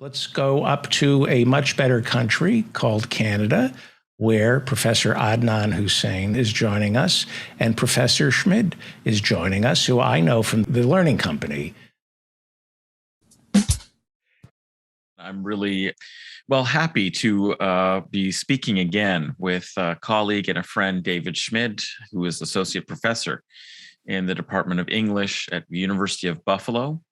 Let's go up to a much better country called Canada, where Professor Adnan Hussein is joining us, and Professor Schmid is joining us, who I know from the Learning Company. I'm really, happy to be speaking again with a colleague and a friend, David Schmid, who is Associate Professor in the Department of English at the University of Buffalo.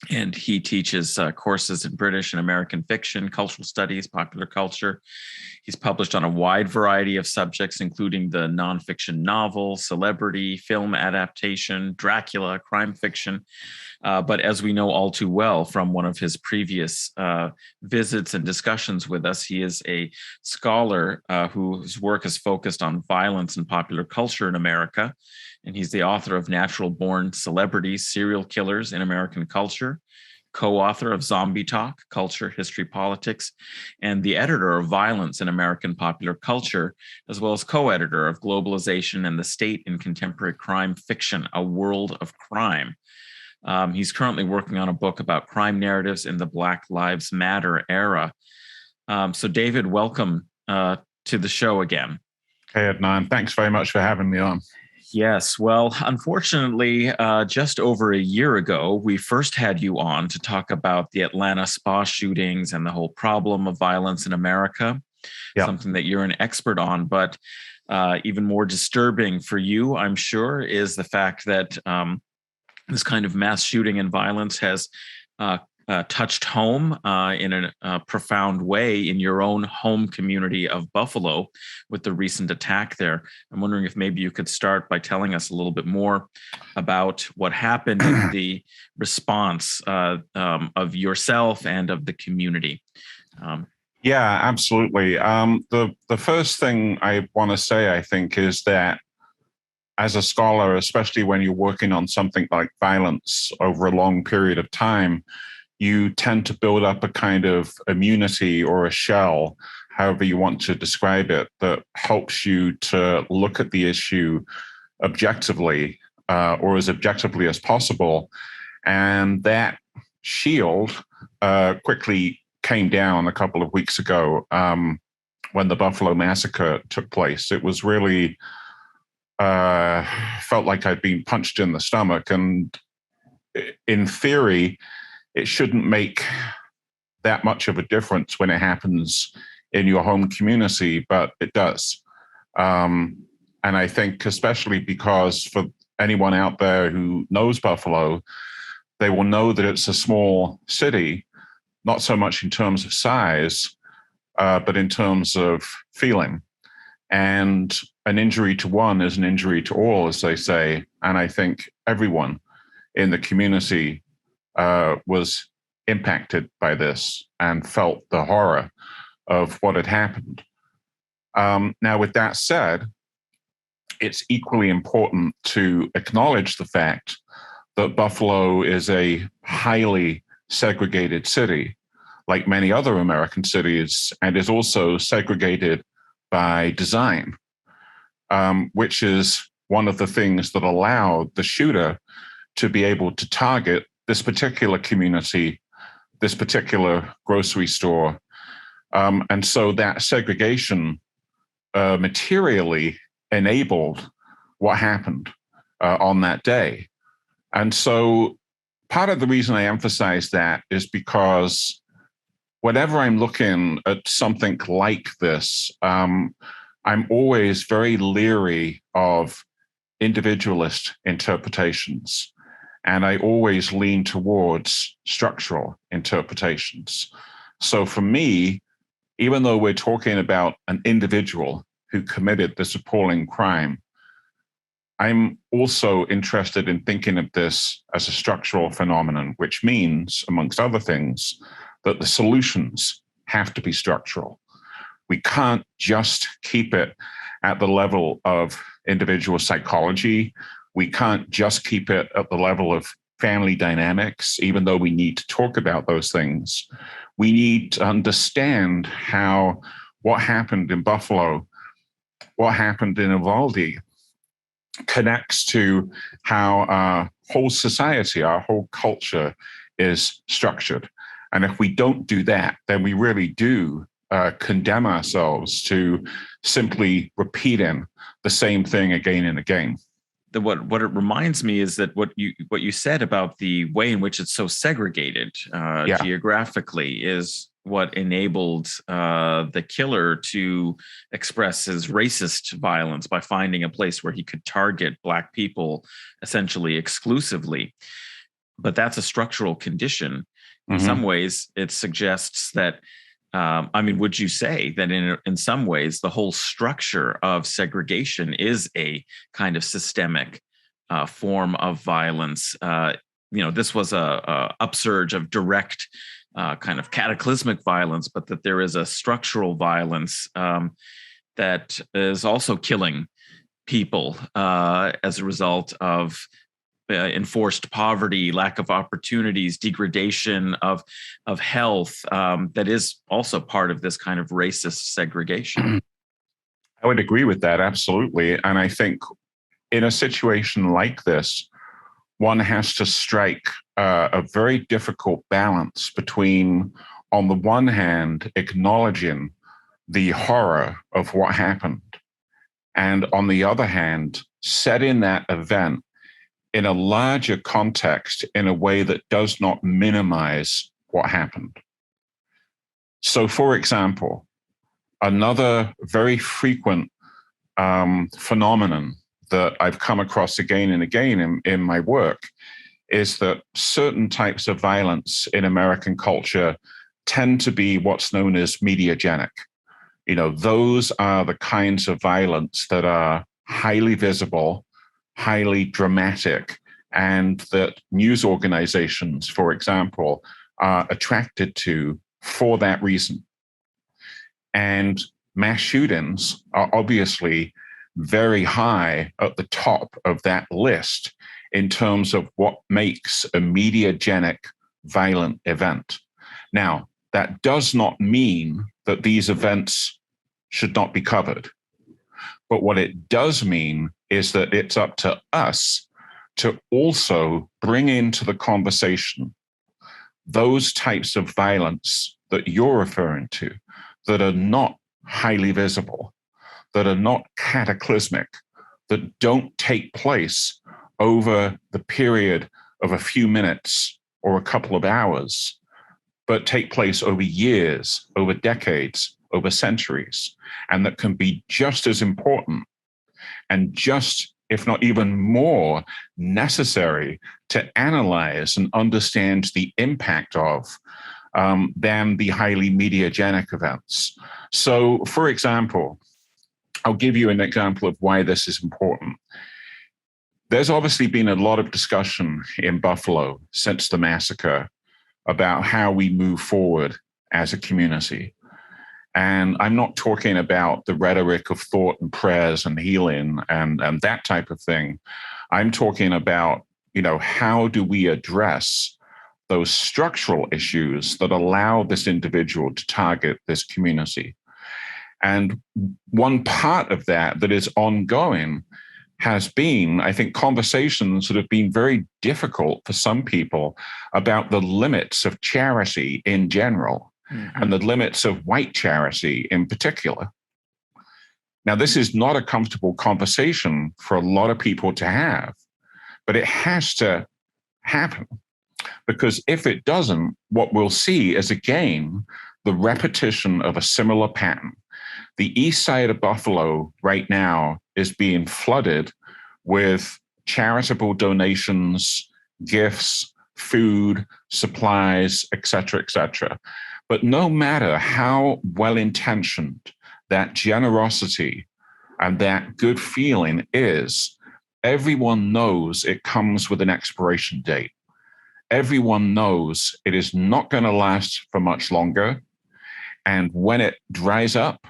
And he teaches courses in British and American fiction, cultural studies, popular culture. He's published on a wide variety of subjects, including the nonfiction novel, celebrity, film adaptation, Dracula, crime fiction. But as we know all too well from one of his previous visits and discussions with us, he is a scholar whose work is focused on violence and popular culture in America. And he's the author of Natural Born Celebrities, Serial Killers in American Culture, co-author of Zombie Talk, Culture, History, Politics, and the editor of Violence in American Popular Culture, as well as co-editor of Globalization and the State in Contemporary Crime Fiction, A World of Crime. He's currently working on a book about crime narratives in the Black Lives Matter era. So David, welcome to the show again. Hey, Adnan, thanks very much for having me on. Yes. Well, unfortunately, just over a year ago, we first had you on to talk about the Atlanta spa shootings and the whole problem of violence in America, something that you're an expert on. But even more disturbing for you, I'm sure, is the fact that this kind of mass shooting and violence has touched home in a profound way in your own home community of Buffalo with the recent attack there. I'm wondering if maybe you could start by telling us a little bit more about what happened in the response of yourself and of the community. Yeah, absolutely. The first thing I want to say, I think, is that as a scholar, especially when you're working on something like violence over a long period of time, you tend to build up a kind of immunity or a shell, however you want to describe it, that helps you to look at the issue objectively or as objectively as possible. And that shield quickly came down a couple of weeks ago when the Buffalo massacre took place. It was really felt like I'd been punched in the stomach. And in theory, it shouldn't make that much of a difference when it happens in your home community, but it does. And I think especially because for anyone out there who knows Buffalo, they will know that it's a small city, not so much in terms of size, but in terms of feeling. And an injury to one is an injury to all, as they say. And I think everyone in the community was impacted by this and felt the horror of what had happened. Now, with that said, it's equally important to acknowledge the fact that Buffalo is a highly segregated city, like many other American cities, and is also segregated by design, which is one of the things that allowed the shooter to be able to target this particular community, this particular grocery store. And so that segregation materially enabled what happened on that day. And so part of the reason I emphasize that is because whenever I'm looking at something like this, I'm always very leery of individualist interpretations. And I always lean towards structural interpretations. So for me, even though we're talking about an individual who committed this appalling crime, I'm also interested in thinking of this as a structural phenomenon, which means, amongst other things, that the solutions have to be structural. We can't just keep it at the level of individual psychology. We can't just keep it at the level of family dynamics, even though we need to talk about those things. We need to understand how what happened in Buffalo, what happened in Uvalde, connects to how our whole society, our whole culture is structured. And if we don't do that, then we really do condemn ourselves to simply repeating the same thing again and again. What it reminds me is that what you said about the way in which it's so segregated geographically is what enabled the killer to express his racist violence by finding a place where he could target Black people essentially exclusively. But that's a structural condition. In some ways, it suggests that, would you say that in some ways, the whole structure of segregation is a kind of systemic form of violence? This was a upsurge of direct kind of cataclysmic violence, but that there is a structural violence that is also killing people as a result of enforced poverty, lack of opportunities, degradation of health, that is also part of this kind of racist segregation. I would agree with that, absolutely. And I think in a situation like this, one has to strike a very difficult balance between, on the one hand, acknowledging the horror of what happened, and on the other hand, setting that event in a larger context in a way that does not minimize what happened. So, for example, another very frequent phenomenon that I've come across again and again in my work is that certain types of violence in American culture tend to be what's known as mediagenic. Those are the kinds of violence that are highly visible, highly dramatic, and that news organizations, for example, are attracted to for that reason. And mass shootings are obviously very high at the top of that list in terms of what makes a mediagenic violent event. Now, that does not mean that these events should not be covered. But what it does mean is that it's up to us to also bring into the conversation those types of violence that you're referring to, that are not highly visible, that are not cataclysmic, that don't take place over the period of a few minutes or a couple of hours, but take place over years, over decades, over centuries, and that can be just as important and just, if not even more, necessary to analyze and understand the impact of than the highly mediagenic events. So, for example, I'll give you an example of why this is important. There's obviously been a lot of discussion in Buffalo since the massacre about how we move forward as a community. And I'm not talking about the rhetoric of thought and prayers and healing and that type of thing. I'm talking about, how do we address those structural issues that allow this individual to target this community? And one part of that is ongoing has been, I think, conversations that have been very difficult for some people about the limits of charity in general. Mm-hmm. And the limits of white charity in particular. Now, this is not a comfortable conversation for a lot of people to have, but it has to happen. Because if it doesn't, what we'll see is, again, the repetition of a similar pattern. The east side of Buffalo right now is being flooded with charitable donations, gifts, food, supplies, et cetera, But no matter how well-intentioned that generosity and that good feeling is, everyone knows it comes with an expiration date. Everyone knows it is not going to last for much longer. And when it dries up,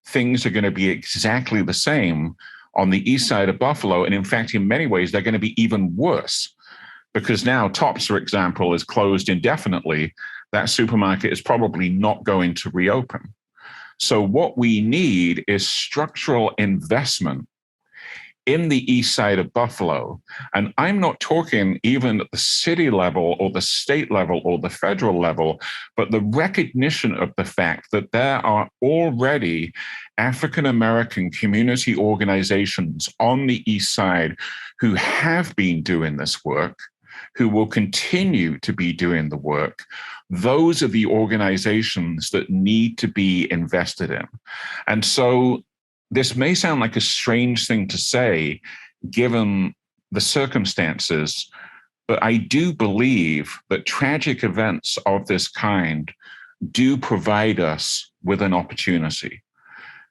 things are going to be exactly the same on the east side of Buffalo. And in fact, in many ways, they're going to be even worse. Because now Tops, for example, is closed indefinitely. That supermarket is probably not going to reopen. So what we need is structural investment in the east side of Buffalo, and I'm not talking even at the city level or the state level or the federal level, but the recognition of the fact that there are already African American community organizations on the east side who have been doing this work, who will continue to be doing the work. Those are the organizations that need to be invested in. And so this may sound like a strange thing to say, given the circumstances, but I do believe that tragic events of this kind do provide us with an opportunity.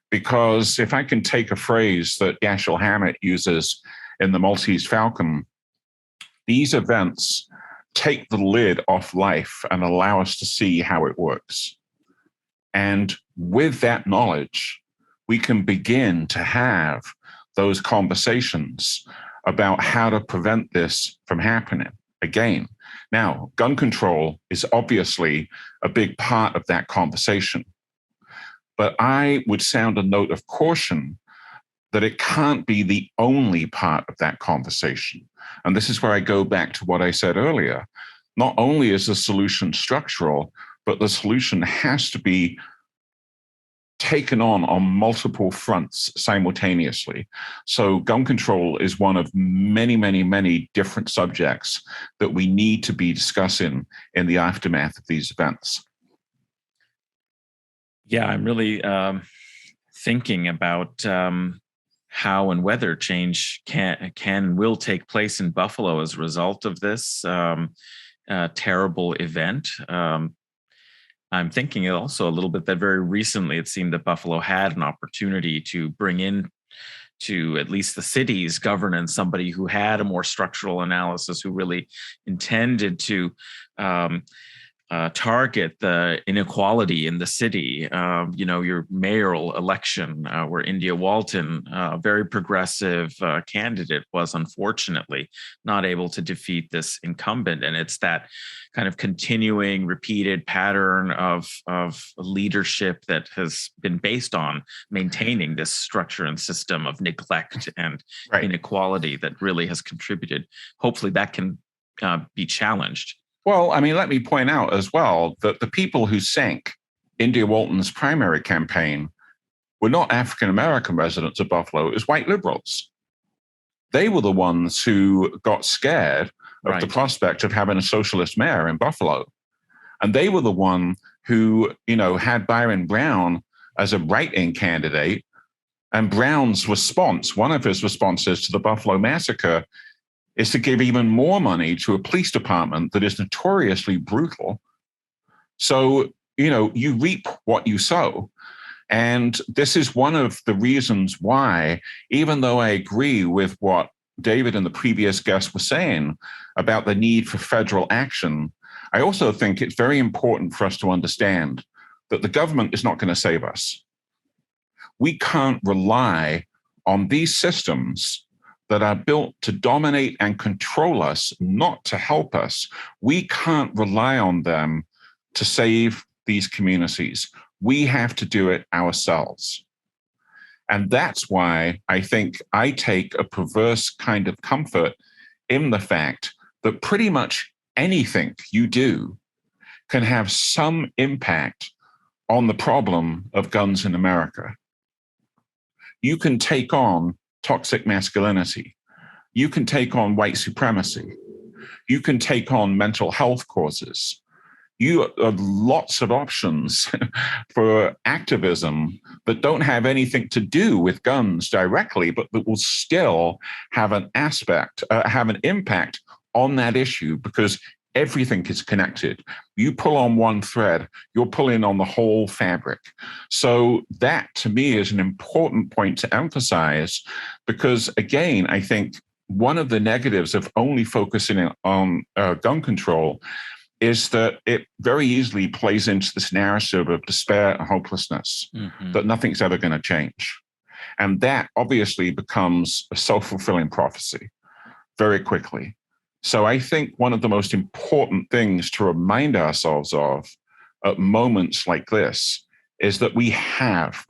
Because if I can take a phrase that Dashiell Hammett uses in the Maltese Falcon, these events take the lid off life and allow us to see how it works. And with that knowledge, we can begin to have those conversations about how to prevent this from happening again. Now, gun control is obviously a big part of that conversation, but I would sound a note of caution that it can't be the only part of that conversation. And this is where I go back to what I said earlier. Not only is the solution structural, but the solution has to be taken on multiple fronts simultaneously. So gun control is one of many, many, many different subjects that we need to be discussing in the aftermath of these events. Yeah, I'm really thinking about how and whether change can will take place in Buffalo as a result of this terrible event. I'm thinking also a little bit that very recently it seemed that Buffalo had an opportunity to bring in to at least the city's governance somebody who had a more structural analysis, who really intended to target the inequality in the city. Your mayoral election, where India Walton, a very progressive candidate, was unfortunately not able to defeat this incumbent. And it's that kind of continuing, repeated pattern of leadership that has been based on maintaining this structure and system of neglect and inequality that really has contributed. Hopefully that can be challenged. Well, I mean, let me point out as well that the people who sank India Walton's primary campaign were not African-American residents of Buffalo, it was white liberals. They were the ones who got scared of the prospect of having a socialist mayor in Buffalo. And they were the one who, had Byron Brown as a write-in candidate. And Brown's response, one of his responses to the Buffalo massacre, is to give even more money to a police department that is notoriously brutal. So, you reap what you sow. And this is one of the reasons why, even though I agree with what David and the previous guest were saying about the need for federal action, I also think it's very important for us to understand that the government is not going to save us. We can't rely on these systems that are built to dominate and control us, not to help us. We can't rely on them to save these communities. We have to do it ourselves. And that's why I think I take a perverse kind of comfort in the fact that pretty much anything you do can have some impact on the problem of guns in America. You can take on toxic masculinity. You can take on white supremacy. You can take on mental health causes. You have lots of options for activism that don't have anything to do with guns directly, but that will still have an impact on that issue, because everything is connected. You pull on one thread, you're pulling on the whole fabric. So that, to me, is an important point to emphasize, because, again, I think one of the negatives of only focusing on gun control is that it very easily plays into this narrative of despair and hopelessness, that nothing's ever going to change. And that obviously becomes a self-fulfilling prophecy very quickly. So I think one of the most important things to remind ourselves of at moments like this is that we have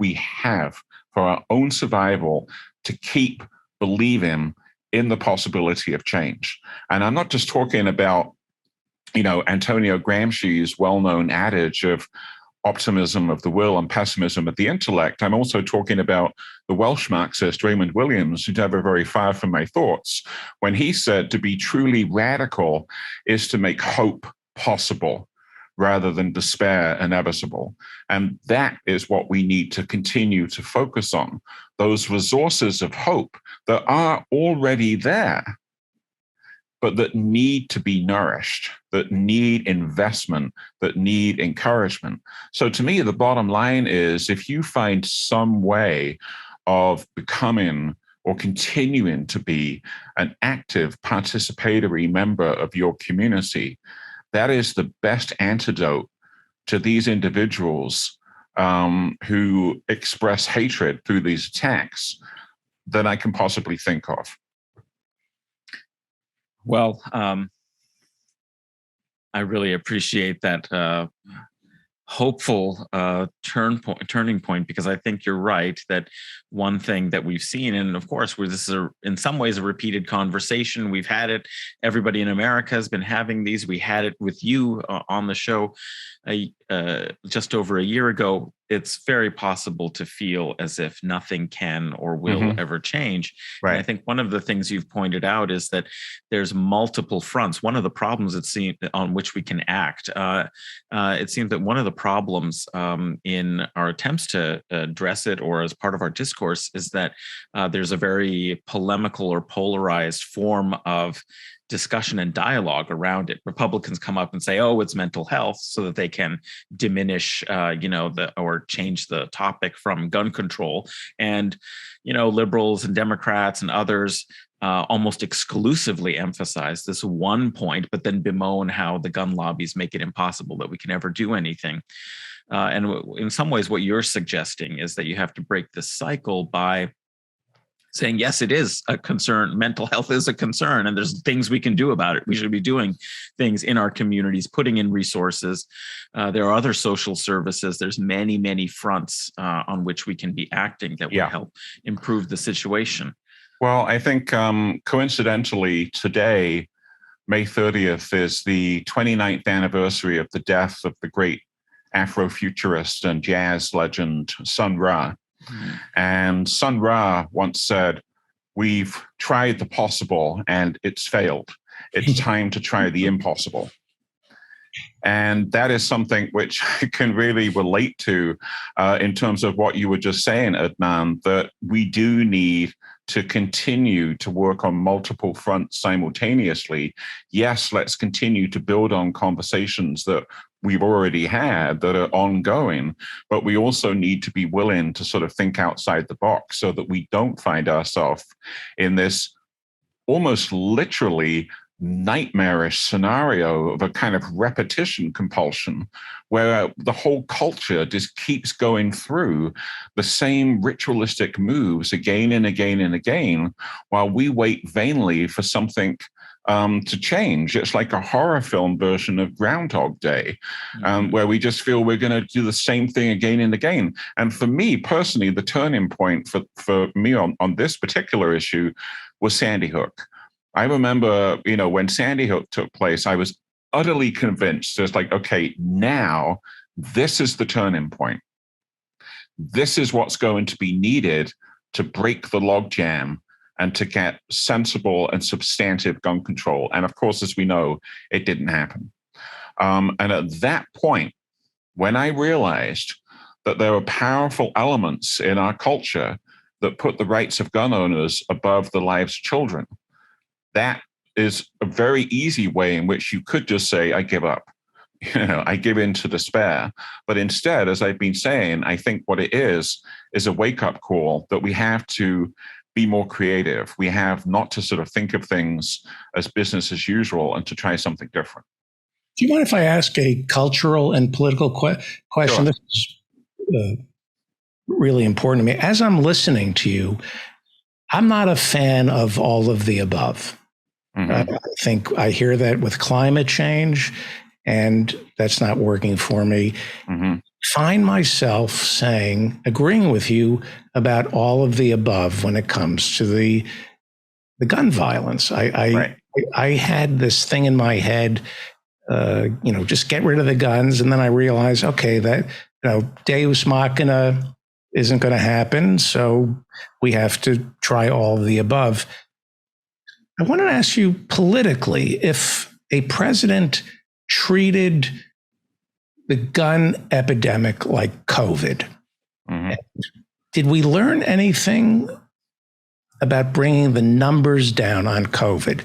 for our own survival to keep believing in the possibility of change. And I'm not just talking about, Antonio Gramsci's well-known adage of optimism of the will and pessimism of the intellect. I'm also talking about the Welsh Marxist Raymond Williams, who's never very far from my thoughts, when he said to be truly radical is to make hope possible rather than despair inevitable. And that is what we need to continue to focus on, those resources of hope that are already there, but that need to be nourished, that need investment, that need encouragement. So to me, the bottom line is, if you find some way of becoming or continuing to be an active participatory member of your community, that is the best antidote to these individuals who express hatred through these attacks that I can possibly think of. Well, I really appreciate that hopeful turning point, because I think you're right that one thing that we've seen, and of course, where this is in some ways a repeated conversation, we've had it. Everybody in America has been having these. We had it with you on the show just over a year ago. It's very possible to feel as if nothing can or will ever change. Right. And I think one of the things you've pointed out is that there's multiple fronts. One of the problems it seems on which we can act. It seems that one of the problems in our attempts to address it, or as part of our discourse, is that there's a very polemical or polarized form of discussion and dialogue around it. Republicans come up and say, "Oh, it's mental health," so that they can diminish, or change the topic from gun control. And, liberals and Democrats and others almost exclusively emphasize this one point, but then bemoan how the gun lobbies make it impossible that we can ever do anything. And in some ways, what you're suggesting is that you have to break this cycle by saying, yes, it is a concern. Mental health is a concern, and there's things we can do about it. We should be doing things in our communities, putting in resources. There are other social services. There's many, many fronts on which we can be acting that will help improve the situation. Well, I think coincidentally today, May 30th, is the 29th anniversary of the death of the great Afrofuturist and jazz legend Sun Ra. And Sun Ra once said, "We've tried the possible and it's failed. It's time to try the impossible." And that is something which I can really relate to in terms of what you were just saying, Adnan, that we do need to continue to work on multiple fronts simultaneously. Yes, let's continue to build on conversations that we've already had that are ongoing, but we also need to be willing to sort of think outside the box so that we don't find ourselves in this almost literally nightmarish scenario of a kind of repetition compulsion where the whole culture just keeps going through the same ritualistic moves again and again and again while we wait vainly for something to change. It's like a horror film version of Groundhog Day, where we just feel we're going to do the same thing again and again. And for me personally, the turning point for me on this particular issue was Sandy Hook. I remember, when Sandy Hook took place, I was utterly convinced. It's like, okay, now this is the turning point. This is what's going to be needed to break the logjam and to get sensible and substantive gun control. And of course, as we know, it didn't happen. And at that point, when I realized that there were powerful elements in our culture that put the rights of gun owners above the lives of children, that is a very easy way in which you could just say, I give up. I give in to despair. But instead, as I've been saying, I think what it is a wake-up call that we have to be more creative. We have not to sort of think of things as business as usual and to try something different. Do you mind if I ask a cultural and political question? Sure. This is really important to me. As I'm listening to you, I'm not a fan of all of the above. I think I hear that with climate change, and that's not working for me. Find myself agreeing with you about all of the above when it comes to the the gun violence. Right. I had this thing in my head, just get rid of the guns. And then I realized, okay, that, Deus Machina isn't going to happen. So we have to try all of the above. I want to ask you politically, if a president treated the gun epidemic like COVID, did we learn anything about bringing the numbers down on COVID?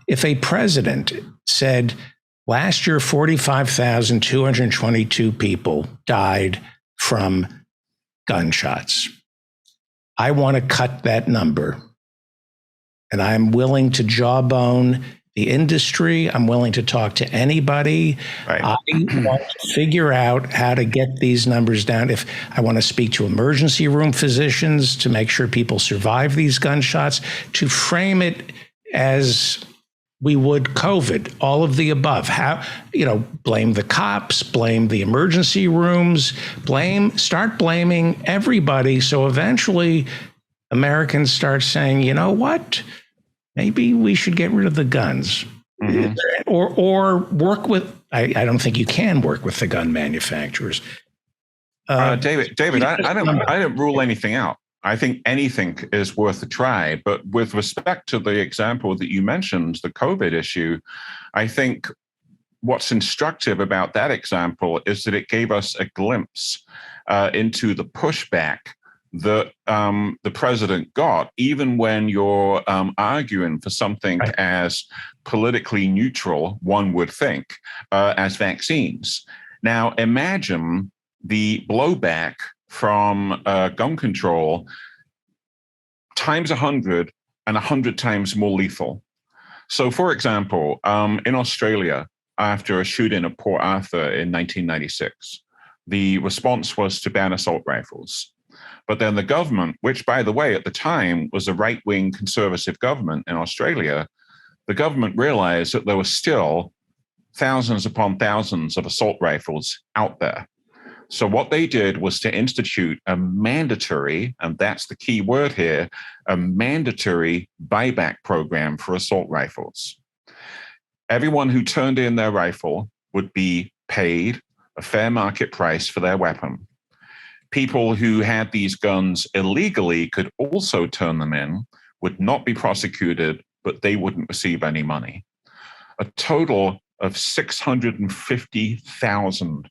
If a president said, last year, 45,222 people died from gunshots, I want to cut that number. And I'm willing to jawbone the industry. I'm willing to talk to anybody. Right. I want to figure out how to get these numbers down. If I want to speak to emergency room physicians to make sure people survive these gunshots, to frame it as we would COVID, all of the above. How, blame the cops, blame the emergency rooms, start blaming everybody. So eventually Americans start saying, you know what? Maybe we should get rid of the guns, or work with. I don't think you can work with the gun manufacturers. David, I don't rule anything out. I think anything is worth a try. But with respect to the example that you mentioned, the COVID issue, I think what's instructive about that example is that it gave us a glimpse into the pushback that the president got, even when you're arguing for something as politically neutral, one would think, as vaccines. Now, imagine the blowback from gun control times 100 and 100 times more lethal. So, for example, in Australia, after a shooting at Port Arthur in 1996, the response was to ban assault rifles. But then the government, which, by the way, at the time was a right-wing conservative government in Australia, the government realized that there were still thousands upon thousands of assault rifles out there. So what they did was to institute a mandatory, and that's the key word here, a mandatory buyback program for assault rifles. Everyone who turned in their rifle would be paid a fair market price for their weapon. People who had these guns illegally could also turn them in, would not be prosecuted, but they wouldn't receive any money. A total of 650,000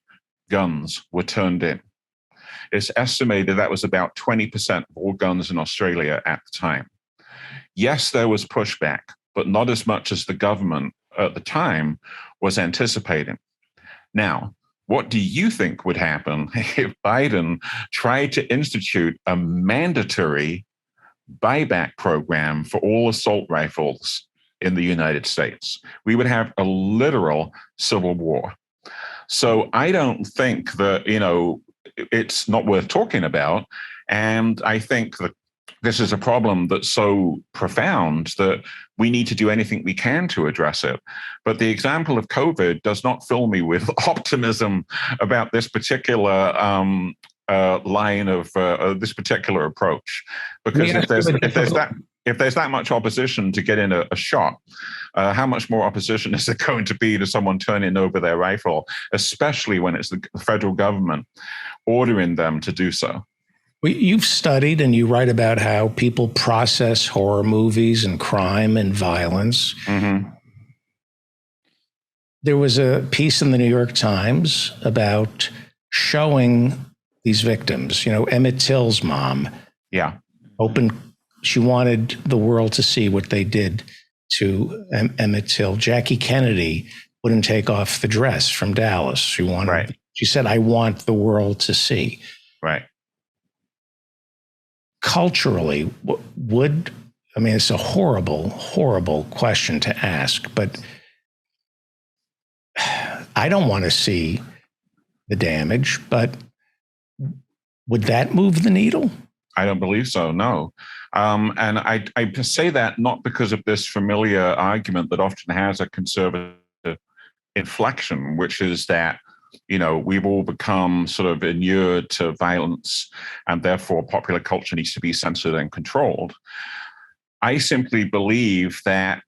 guns were turned in. It's estimated that was about 20% of all guns in Australia at the time. Yes, there was pushback, but not as much as the government at the time was anticipating. Now, what do you think would happen if Biden tried to institute a mandatory buyback program for all assault rifles in the United States? We would have a literal civil war. So I don't think that, it's not worth talking about. And I think that this is a problem that's so profound that we need to do anything we can to address it. But the example of COVID does not fill me with optimism about this particular line of this particular approach. Because if there's that much opposition to get in a shot, how much more opposition is there going to be to someone turning over their rifle, especially when it's the federal government ordering them to do so? You've studied and you write about how people process horror movies and crime and violence. Mm-hmm. There was a piece in the New York Times about showing these victims. Emmett Till's mom. Yeah. She wanted the world to see what they did to Emmett Till. Jackie Kennedy wouldn't take off the dress from Dallas. She said, I want the world to see. Right. Culturally, it's a horrible, horrible question to ask, but I don't want to see the damage, but would that move the needle? I don't believe so, no. And I say that not because of this familiar argument that often has a conservative inflection, which is that, we've all become sort of inured to violence and therefore popular culture needs to be censored and controlled. I simply believe that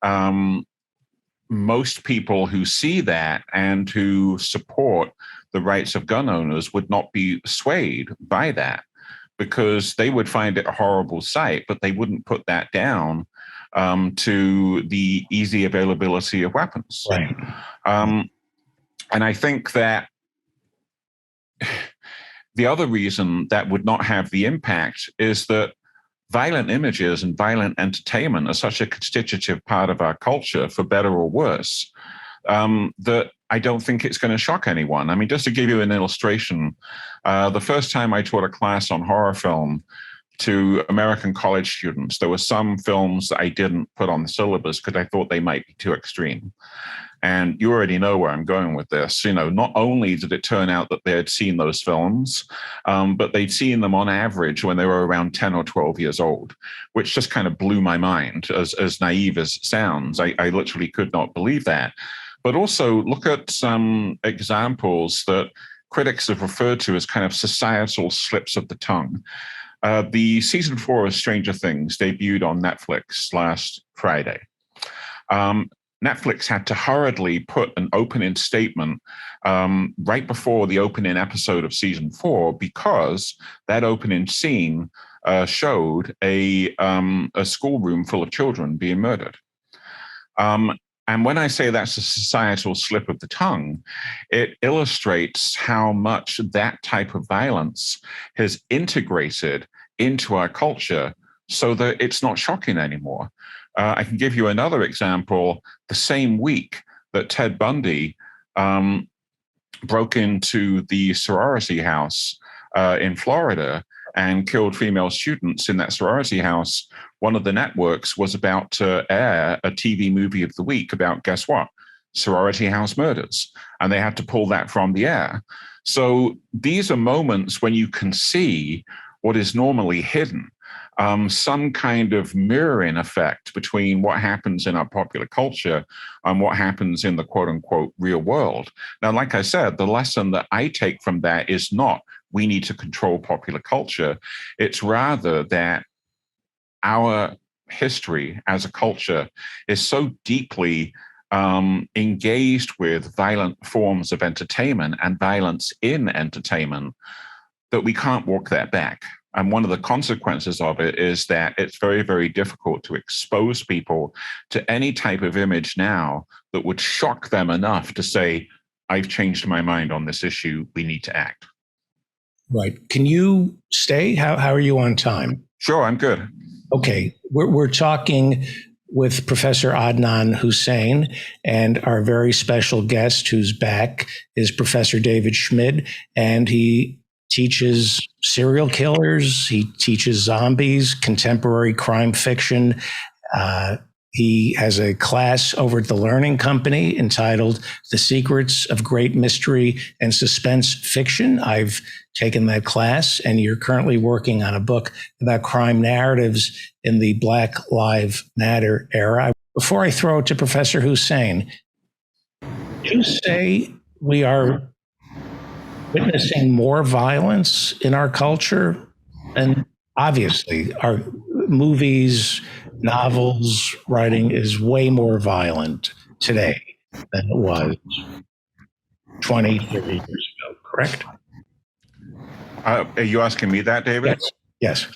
most people who see that and who support the rights of gun owners would not be swayed by that, because they would find it a horrible sight, but they wouldn't put that down to the easy availability of weapons. Right. And I think that the other reason that would not have the impact is that violent images and violent entertainment are such a constitutive part of our culture, for better or worse, that I don't think it's going to shock anyone. I mean, just to give you an illustration, the first time I taught a class on horror film to American college students, there were some films that I didn't put on the syllabus because I thought they might be too extreme. And you already know where I'm going with this. Not only did it turn out that they had seen those films, but they'd seen them on average when they were around 10 or 12 years old, which just kind of blew my mind. As naive as it sounds, I literally could not believe that. But also look at some examples that critics have referred to as kind of societal slips of the tongue. The season 4 of Stranger Things debuted on Netflix last Friday. Netflix had to hurriedly put an opening statement right before the opening episode of season 4, because that opening scene showed a schoolroom full of children being murdered. And when I say that's a societal slip of the tongue, it illustrates how much that type of violence has integrated into our culture so that it's not shocking anymore. I can give you another example. The same week that Ted Bundy broke into the sorority house in Florida and killed female students in that sorority house, one of the networks was about to air a TV movie of the week about, guess what? Sorority house murders. And they had to pull that from the air. So these are moments when you can see what is normally hidden. Some kind of mirroring effect between what happens in our popular culture and what happens in the quote unquote real world. Now, like I said, the lesson that I take from that is not we need to control popular culture. It's rather that our history as a culture is so deeply engaged with violent forms of entertainment and violence in entertainment that we can't walk that back. And one of the consequences of it is that it's very, very difficult to expose people to any type of image now that would shock them enough to say, I've changed my mind on this issue. We need to act. Right. Can you stay? How are you on time? Sure, I'm good. Okay. We're talking with Professor Adnan Hussain, and our very special guest who's back is Professor David Schmid, and he teaches serial killers, he teaches zombies, contemporary crime fiction. He has a class over at the Learning Company entitled The Secrets of Great Mystery and Suspense Fiction. I've taken that class, and you're currently working on a book about crime narratives in the Black Lives Matter era. Before I throw it to Professor Hussain, you say we are witnessing more violence in our culture, and obviously our movies, novels, writing is way more violent today than it was 20, 30 years ago, correct? Are you asking me that, David? Yes.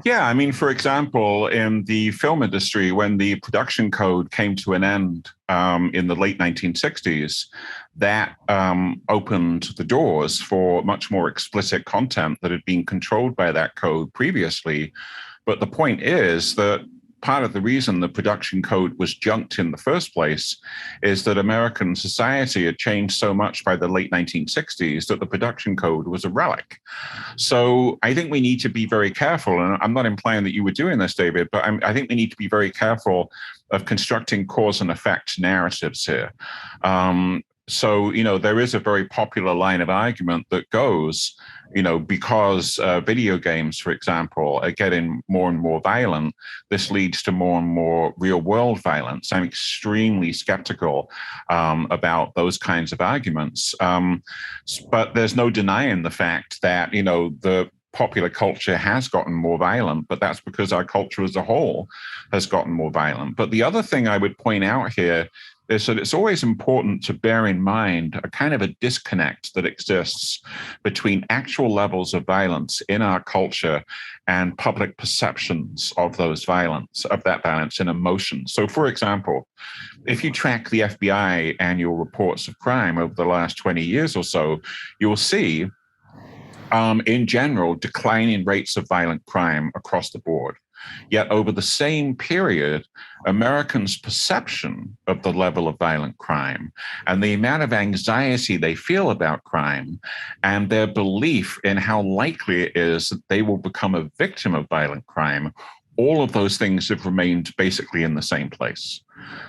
Yeah, I mean, for example, in the film industry, when the production code came to an end in the late 1960s, that opened the doors for much more explicit content that had been controlled by that code previously. But the point is that part of the reason the production code was junked in the first place is that American society had changed so much by the late 1960s that the production code was a relic. So I think we need to be very careful, and I'm not implying that you were doing this, David, but I think we need to be very careful of constructing cause and effect narratives here. So, there is a very popular line of argument that goes, because video games, for example, are getting more and more violent, this leads to more and more real world violence. I'm extremely skeptical about those kinds of arguments. But there's no denying the fact that, the popular culture has gotten more violent, but that's because our culture as a whole has gotten more violent. But the other thing I would point out here is that it's always important to bear in mind a kind of a disconnect that exists between actual levels of violence in our culture and public perceptions of those violence, of that violence and emotion. So, for example, if you track the FBI annual reports of crime over the last 20 years or so, you'll see, in general, declining rates of violent crime across the board. Yet over the same period, Americans' perception of the level of violent crime and the amount of anxiety they feel about crime and their belief in how likely it is that they will become a victim of violent crime, all of those things have remained basically in the same place.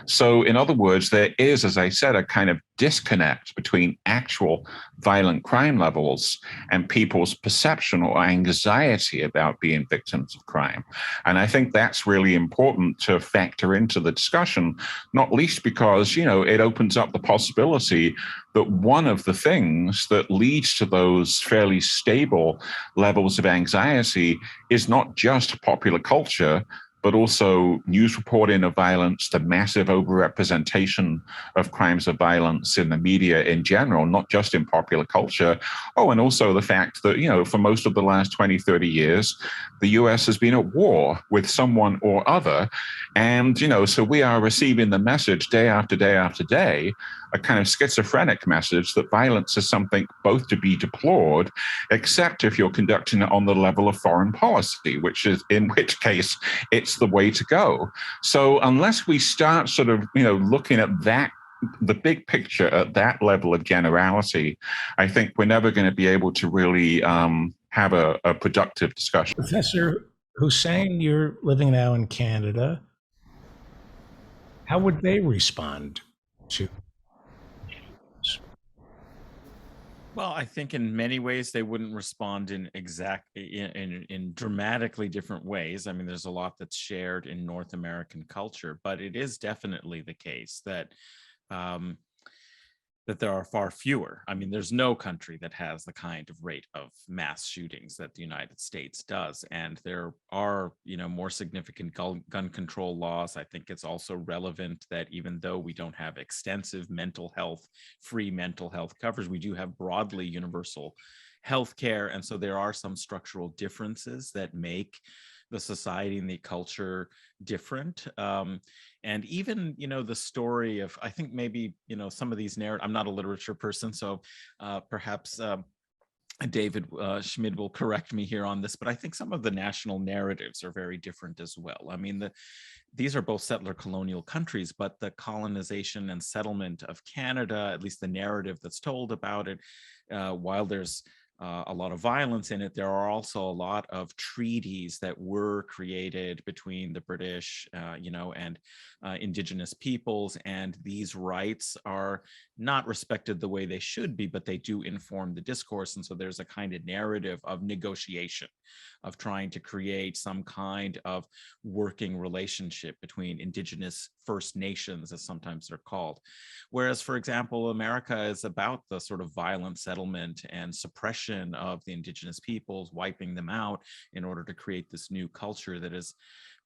So, in other words, there is, as I said, a kind of disconnect between actual violent crime levels and people's perception or anxiety about being victims of crime. And I think that's really important to factor into the discussion, not least because, it opens up the possibility that one of the things that leads to those fairly stable levels of anxiety is not just popular culture, but also news reporting of violence, the massive overrepresentation of crimes of violence in the media in general, not just in popular culture. Oh, and also the fact that, for most of the last 20, 30 years, the US has been at war with someone or other. And, so we are receiving the message day after day after day, a kind of schizophrenic message that violence is something both to be deplored, except if you're conducting it on the level of foreign policy, in which case it's the way to go. So unless we start sort of, looking at the big picture at that level of generality, I think we're never going to be able to really have a productive discussion. Professor Hussain, you're living now in Canada. How would they respond to? Well, I think in many ways they wouldn't respond in dramatically different ways. I mean, there's a lot that's shared in North American culture, but it is definitely the case that um, that there are far fewer. I mean, there's no country that has the kind of rate of mass shootings that the United States does. And there are, more significant gun control laws. I think it's also relevant that even though we don't have extensive free mental health coverage, we do have broadly universal health care. And so there are some structural differences that make the society and the culture different. And even, the story of, I think maybe, some of these narratives, I'm not a literature person, so perhaps David Schmid will correct me here on this, but I think some of the national narratives are very different as well. I mean, these are both settler colonial countries, but the colonization and settlement of Canada, at least the narrative that's told about it, while there's a lot of violence in it, there are also a lot of treaties that were created between the British, and indigenous peoples, and these rights are not respected the way they should be, but they do inform the discourse. And so there's a kind of narrative of negotiation, of trying to create some kind of working relationship between indigenous First Nations, as sometimes they're called. Whereas, for example, America is about the sort of violent settlement and suppression of the indigenous peoples, wiping them out in order to create this new culture that is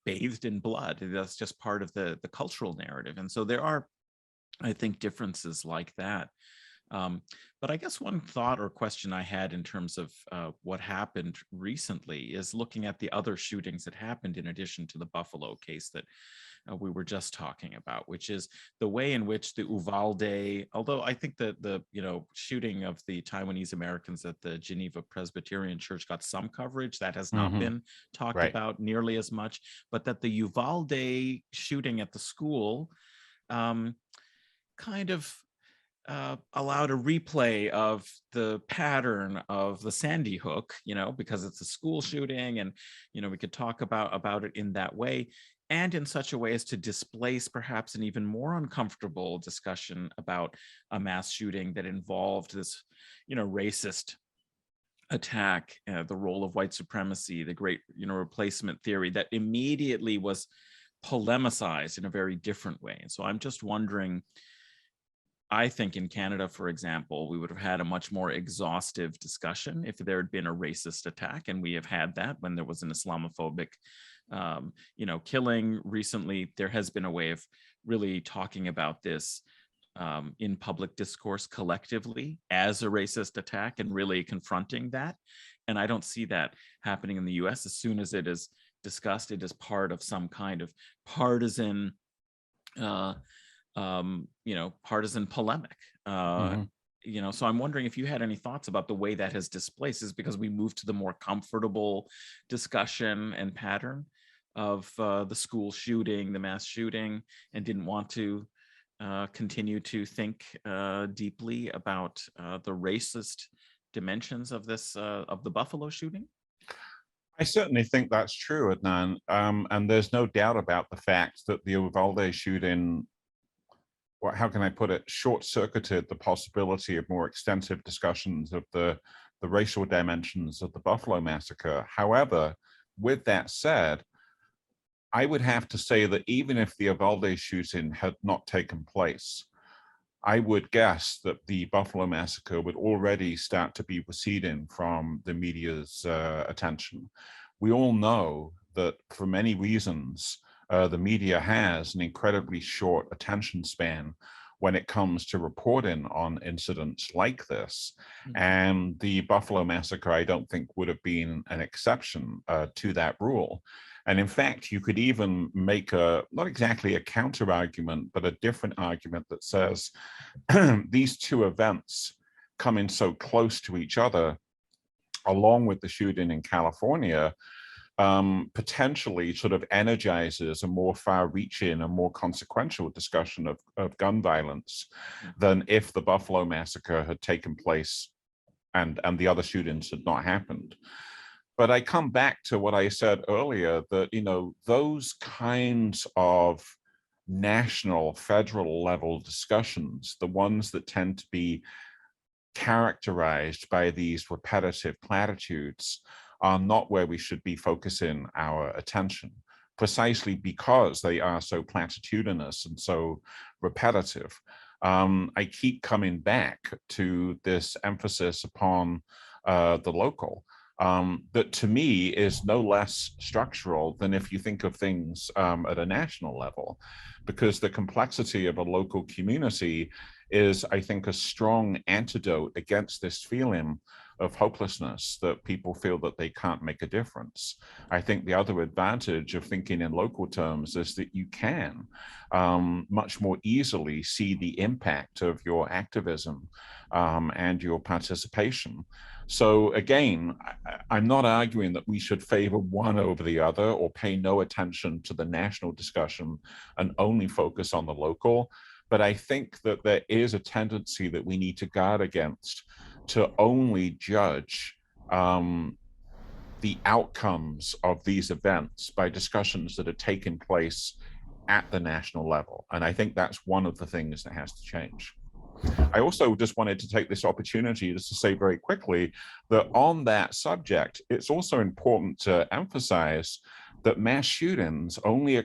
bathed in blood. That's just part of the cultural narrative. And so there are, I think, differences like that. But I guess one thought or question I had in terms of what happened recently is looking at the other shootings that happened in addition to the Buffalo case that we were just talking about, which is the way in which the Uvalde, although I think that the shooting of the Taiwanese Americans at the Geneva Presbyterian Church got some coverage, that has not been talked about nearly as much, but that the Uvalde shooting at the school kind of allowed a replay of the pattern of the Sandy Hook, because it's a school shooting, and we could talk about it in that way, and in such a way as to displace perhaps an even more uncomfortable discussion about a mass shooting that involved this, racist attack, the role of white supremacy, the great, replacement theory that immediately was polemicized in a very different way. And so I'm just wondering, I think in Canada, for example, we would have had a much more exhaustive discussion if there had been a racist attack, and we have had that when there was an Islamophobic, killing recently. There has been a way of really talking about this in public discourse collectively as a racist attack and really confronting that. And I don't see that happening in the US. As soon as it is discussed, it is part of some kind of partisan, partisan polemic. Mhm. So I'm wondering if you had any thoughts about the way that has displaced. Is because we moved to the more comfortable discussion and pattern of the school shooting, the mass shooting, and didn't want to continue to think deeply about the racist dimensions of this of the Buffalo shooting? I certainly think that's true, Adnan. And there's no doubt about the fact that the Uvalde shooting, well, how can I put it, short-circuited the possibility of more extensive discussions of the racial dimensions of the Buffalo massacre. However, with that said, I would have to say that even if the Uvalde shooting had not taken place, I would guess that the Buffalo massacre would already start to be receding from the media's attention. We all know that for many reasons, the media has an incredibly short attention span when it comes to reporting on incidents like this. And the Buffalo massacre, I don't think, would have been an exception to that rule. And in fact, you could even make not exactly a counter argument, but a different argument that says these two events coming so close to each other, along with the shooting in California, potentially sort of energizes a more far-reaching and more consequential discussion of gun violence than if the Buffalo massacre had taken place and the other shootings had not happened. But I come back to what I said earlier, that, those kinds of national, federal level discussions, the ones that tend to be characterized by these repetitive platitudes, are not where we should be focusing our attention, precisely because they are so platitudinous and so repetitive. I keep coming back to this emphasis upon the local. That to me is no less structural than if you think of things at a national level, because the complexity of a local community is, I think, a strong antidote against this feeling of hopelessness that people feel that they can't make a difference. I think the other advantage of thinking in local terms is that you can much more easily see the impact of your activism and your participation. So again, I'm not arguing that we should favor one over the other or pay no attention to the national discussion and only focus on the local. But I think that there is a tendency that we need to guard against, to only judge the outcomes of these events by discussions that are taking place at the national level. And I think that's one of the things that has to change. I also just wanted to take this opportunity just to say very quickly that on that subject, it's also important to emphasize that mass shootings only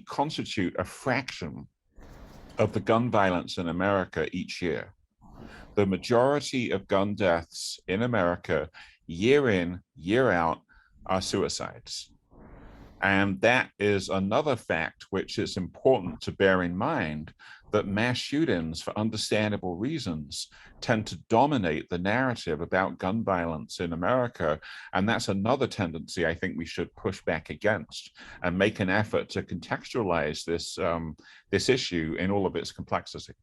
constitute a fraction of the gun violence in America each year. The majority of gun deaths in America, year in, year out, are suicides. And that is another fact which is important to bear in mind, that mass shootings, for understandable reasons, tend to dominate the narrative about gun violence in America. And that's another tendency I think we should push back against and make an effort to contextualize this issue in all of its complexity.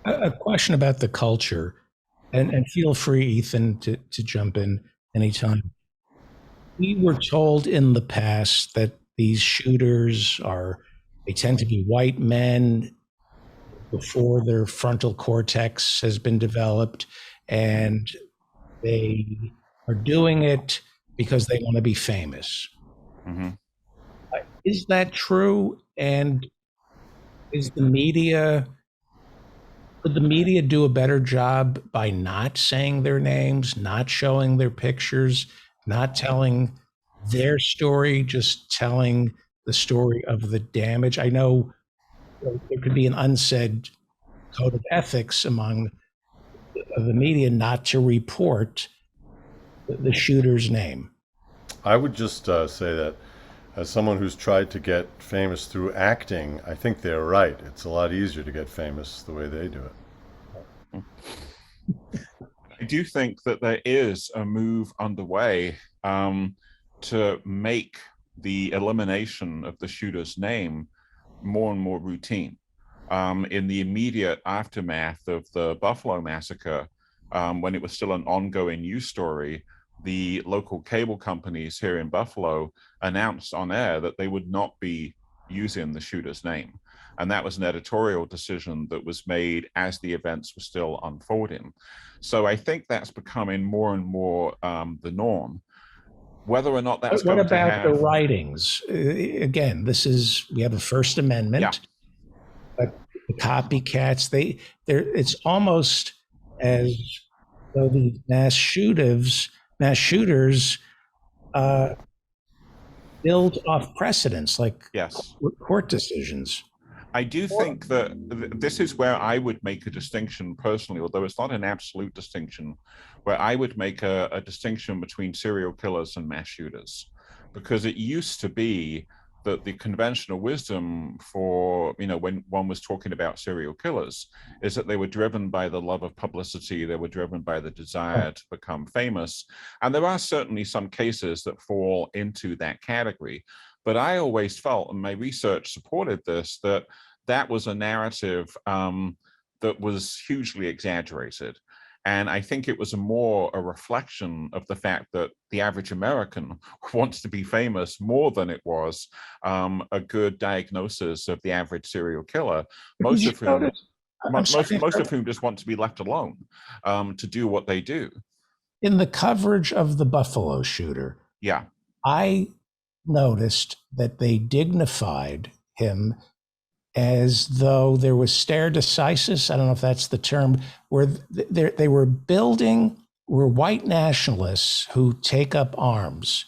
A question about the culture, and feel free, Ethan, to jump in anytime. We were told in the past that these shooters they tend to be white men before their frontal cortex has been developed, and they are doing it because they want to be famous. Mm-hmm. Is that true? And could the media do a better job by not saying their names, not showing their pictures, not telling their story, just telling the story of the damage? I know there could be an unsaid code of ethics among the media not to report the shooter's name. I would just say that as someone who's tried to get famous through acting, I think they're right. It's a lot easier to get famous the way they do it. I do think that there is a move underway to make the elimination of the shooter's name more and more routine. In the immediate aftermath of the Buffalo massacre, when it was still an ongoing news story, the local cable companies here in Buffalo announced on air that they would not be using the shooter's name. And that was an editorial decision that was made as the events were still unfolding. So I think that's becoming more and more the norm. Whether or not that's What going about to have... the writings? Again, we have a First Amendment, Yeah. but the copycats, it's almost as though the mass shooters build off precedents like Yes. court decisions. I do think that this is where I would make a distinction personally, although it's not an absolute distinction, where I would make a distinction between serial killers and mass shooters. Because it used to be that the conventional wisdom for, when one was talking about serial killers, is that they were driven by the love of publicity, they were driven by the desire to become famous. And there are certainly some cases that fall into that category. But I always felt, and my research supported this, that was a narrative that was hugely exaggerated. And I think it was more a reflection of the fact that the average American wants to be famous more than it was a good diagnosis of the average serial killer, most of whom just want to be left alone to do what they do. In the coverage of the Buffalo shooter, Yeah, I noticed that they dignified him as though there was stare decisis. I don't know if that's the term, where they were white nationalists who take up arms,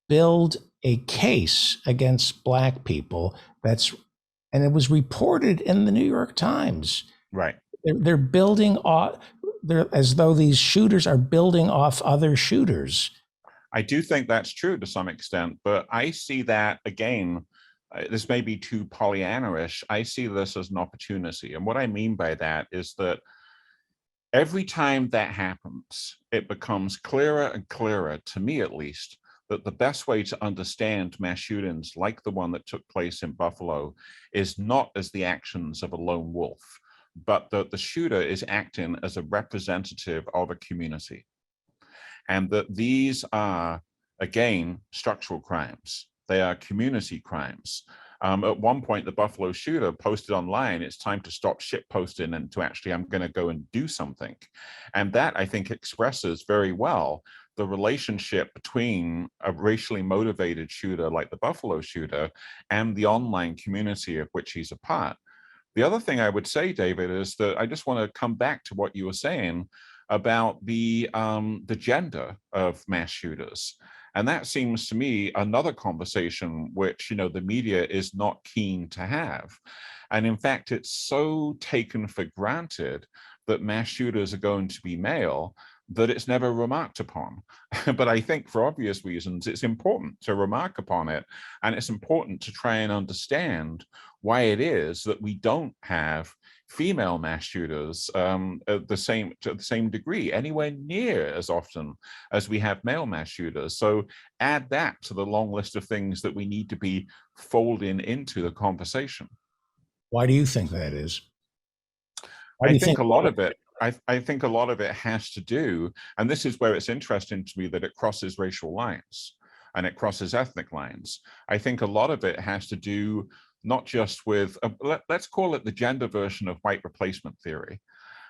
build a case against black people. And it was reported in the New York Times. right. They're building off, as though these shooters are building off other shooters. I do think that's true to some extent, but I see that again. This may be too Pollyanna-ish. I see this as an opportunity. And what I mean by that is that every time that happens, it becomes clearer and clearer, to me at least, that the best way to understand mass shootings like the one that took place in Buffalo is not as the actions of a lone wolf, but that the shooter is acting as a representative of a community. And that these are, again, structural crimes. They are community crimes. At one point, the Buffalo shooter posted online, it's time to stop shit posting and to actually, I'm going to go and do something. And that, I think, expresses very well the relationship between a racially motivated shooter like the Buffalo shooter and the online community of which he's a part. The other thing I would say, David, is that I just want to come back to what you were saying about the gender of mass shooters. And that seems to me another conversation which, the media is not keen to have. And in fact, it's so taken for granted that mass shooters are going to be male that it's never remarked upon. But I think for obvious reasons, it's important to remark upon it. And it's important to try and understand why it is that we don't have female mass shooters to the same degree, anywhere near as often as we have male mass shooters. So add that to the long list of things that we need to be folding into the conversation. Why do you think that is? I think a lot of it has to do, and this is where it's interesting to me that it crosses racial lines and it crosses ethnic lines. I think a lot of it has to do not just with, let's call it the gender version of white replacement theory.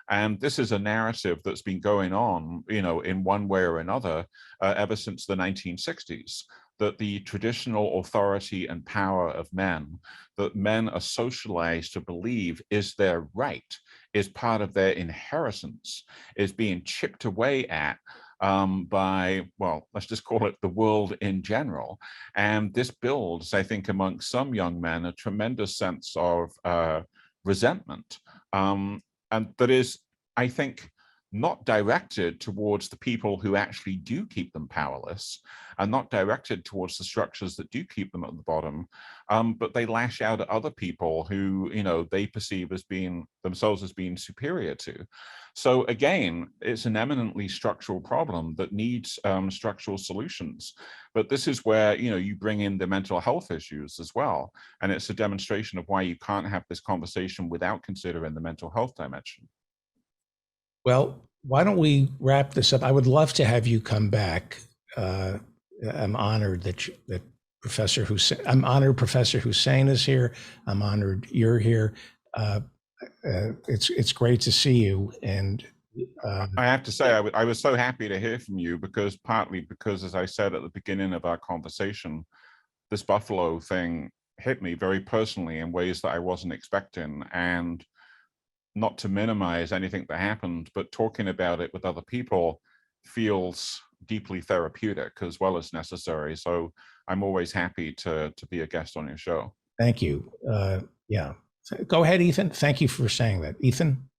And this is a narrative that's been going on, in one way or another, ever since the 1960s, that the traditional authority and power of men, that men are socialized to believe is their right, is part of their inheritance, is being chipped away at by, well, let's just call it the world in general. And this builds, I think, amongst some young men, a tremendous sense of resentment. And that is, I think, not directed towards the people who actually do keep them powerless, and not directed towards the structures that do keep them at the bottom, but they lash out at other people who, you know, they perceive as being themselves as being superior to. So again, it's an eminently structural problem that needs structural solutions. But this is where, you know, you bring in the mental health issues as well, and it's a demonstration of why you can't have this conversation without considering the mental health dimension. Well, why don't we wrap this up? I would love to have you come back. I'm honored that Professor Hussein. I'm honored Professor Hussein is here. I'm honored you're here. It's great to see you. And I have to say, I was so happy to hear from you, because partly because, as I said at the beginning of our conversation, this Buffalo thing hit me very personally in ways that I wasn't expecting. And not to minimize anything that happened, but talking about it with other people feels deeply therapeutic as well as necessary. So I'm always happy to be a guest on your show. thank you. Yeah. Go ahead, Ethan. Thank you for saying that. Ethan?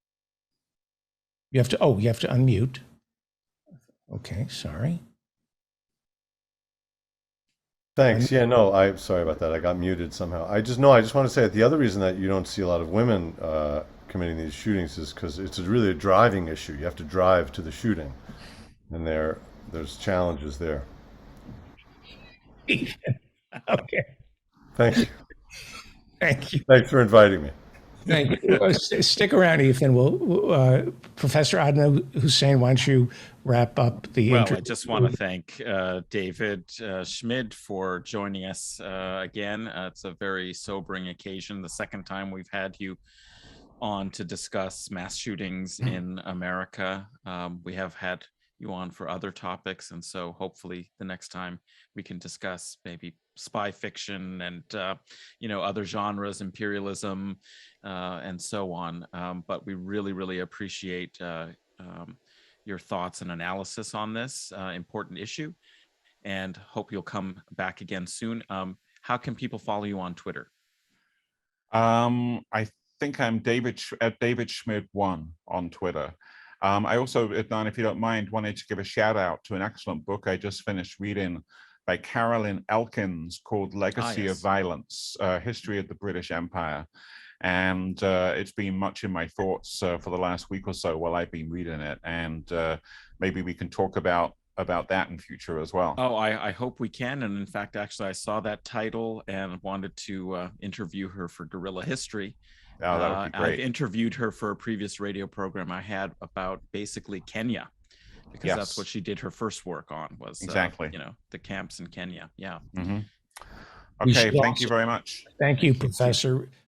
You have to unmute. Okay, sorry. Thanks. Yeah, no, I'm sorry about that. I got muted somehow. I just want to say that the other reason that you don't see a lot of women committing these shootings is because it's really a driving issue. You have to drive to the shooting, and there's challenges there. Okay. Thank you. Thank you. Thanks for inviting me. Thank you. Stick around, Ethan. Professor Adnan Hussein, why don't you wrap up the Well, interview? I just want to thank David Schmid for joining us again. It's a very sobering occasion. The second time we've had you on to discuss mass shootings in America. We have had you on for other topics, and so hopefully the next time we can discuss maybe spy fiction and other genres, imperialism, and so on. But we really appreciate your thoughts and analysis on this important issue, and hope you'll come back again soon. How can people follow you on Twitter? I think I'm David Schmid 1 on Twitter. I also, Adnan, if you don't mind, wanted to give a shout out to an excellent book I just finished reading by Carolyn Elkins called Legacy of Violence, History of the British Empire. And it's been much in my thoughts for the last week or so while I've been reading it. And maybe we can talk about that in future as well. Oh, I hope we can. And in fact, actually, I saw that title and wanted to interview her for Guerrilla History. Oh, that would be great. I've interviewed her for a previous radio program I had about basically Kenya, because that's what she did her first work on, was exactly the camps in Kenya. Yeah. Okay, thank you very much. Thank you, Professor.